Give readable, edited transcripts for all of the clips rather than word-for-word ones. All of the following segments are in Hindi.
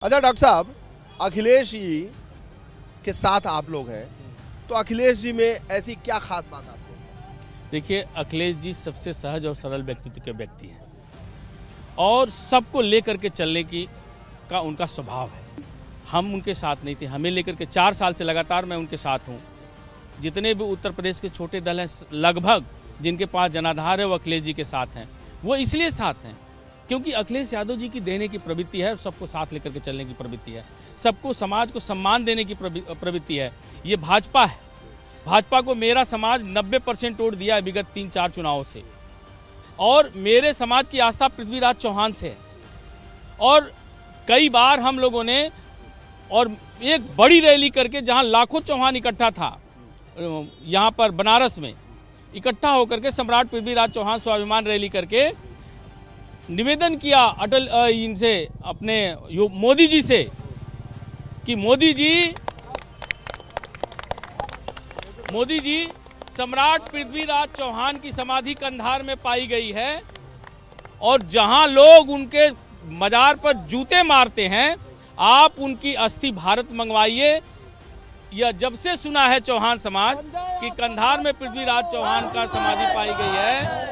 अच्छा डॉक्टर साहब, अखिलेश जी के साथ आप लोग हैं, तो अखिलेश जी में ऐसी क्या खास बात आपको? देखिए, अखिलेश जी सबसे सहज और सरल व्यक्तित्व के व्यक्ति हैं और सबको लेकर के चलने का उनका स्वभाव है। हम उनके साथ नहीं थे, हमें लेकर के 4 साल से लगातार मैं उनके साथ हूँ। जितने भी उत्तर प्रदेश के छोटे दल हैं, लगभग जिनके पास जनाधार है वो अखिलेश जी के साथ हैं। वो इसलिए साथ हैं क्योंकि अखिलेश यादव जी की देने की प्रवृत्ति है और सबको साथ लेकर के चलने की प्रवृत्ति है, सबको समाज को सम्मान देने की प्रवृत्ति है। ये भाजपा है। भाजपा को मेरा समाज 90% वोट दिया है विगत 3-4 चुनावों से, और मेरे समाज की आस्था पृथ्वीराज चौहान से है। और कई बार हम लोगों ने और एक बड़ी रैली करके, जहां लाखों चौहान इकट्ठा था, यहाँ पर बनारस में इकट्ठा होकर के सम्राट पृथ्वीराज चौहान स्वाभिमान रैली करके निवेदन किया अटल इनसे, अपने मोदी जी से, कि मोदी जी सम्राट पृथ्वीराज चौहान की समाधि कंधार में पाई गई है, और जहां लोग उनके मजार पर जूते मारते हैं, आप उनकी अस्थि भारत मंगवाइए। यह जब से सुना है चौहान समाज कि कंधार में पृथ्वीराज चौहान का समाधि पाई गई है,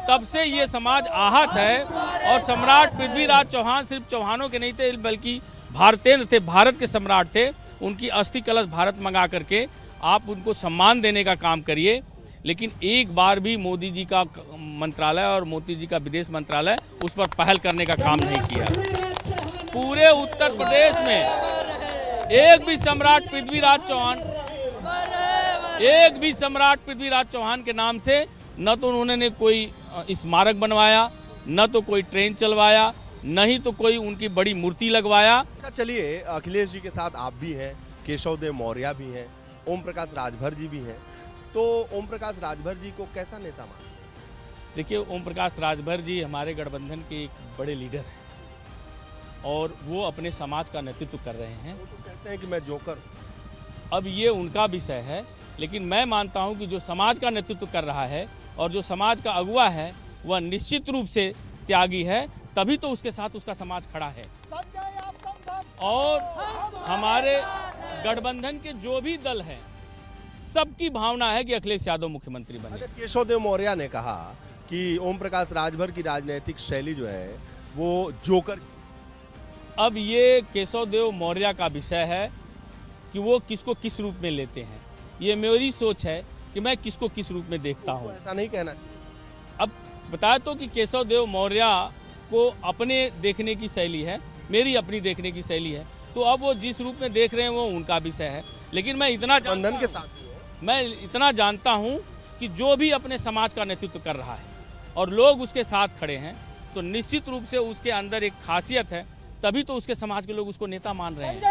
तब से ये समाज आहत है। और सम्राट पृथ्वीराज चौहान सिर्फ चौहानों के नहीं थे, बल्कि भारतेंद्र थे, भारत के सम्राट थे। उनकी अस्थि कलश भारत मंगा करके आप उनको सम्मान देने का काम करिए। लेकिन एक बार भी मोदी जी का मंत्रालय और मोदी जी का विदेश मंत्रालय उस पर पहल करने का काम नहीं किया। पूरे उत्तर प्रदेश में एक भी सम्राट पृथ्वीराज चौहान के नाम से न तो उन्होंने कोई स्मारक बनवाया, न तो कोई ट्रेन चलवाया, न ही तो कोई उनकी बड़ी मूर्ति लगवाया। चलिए, अखिलेश जी के साथ आप भी हैं, केशव देव मौर्य भी हैं, ओम प्रकाश राजभर जी भी हैं, तो ओम प्रकाश राजभर जी को कैसा नेता मानते हैं? देखिए, ओम प्रकाश राजभर जी हमारे गठबंधन के एक बड़े लीडर हैं और वो अपने समाज का नेतृत्व कर रहे हैं। वो तो कहते हैं कि मैं जोकर। अब ये उनका विषय है, लेकिन मैं मानता हूं कि जो समाज का नेतृत्व कर रहा है और जो समाज का अगुवा है, वह निश्चित रूप से त्यागी है, तभी तो उसके साथ उसका समाज खड़ा है। और हमारे गठबंधन के जो भी दल हैं, सबकी भावना है कि अखिलेश यादव मुख्यमंत्री बने। केशव देव मौर्य ने कहा कि ओम प्रकाश राजभर की राजनीतिक शैली जो है वो जोकर। अब ये केशव देव मौर्य का विषय है कि वो किसको किस रूप में लेते हैं। ये मेरी सोच है कि मैं किसको किस रूप में देखता हूँ। ऐसा नहीं कहना। अब बताया तो कि केशव देव मौर्य को अपने देखने की शैली है, मेरी अपनी देखने की शैली है, तो अब वो जिस रूप में देख रहे हैं वो उनका विषय है। लेकिन मैं इतना जानता हूँ कि जो भी अपने समाज का नेतृत्व कर रहा है और लोग उसके साथ खड़े हैं, तो निश्चित रूप से उसके अंदर एक खासियत है, तभी तो उसके समाज के लोग उसको नेता मान रहे हैं।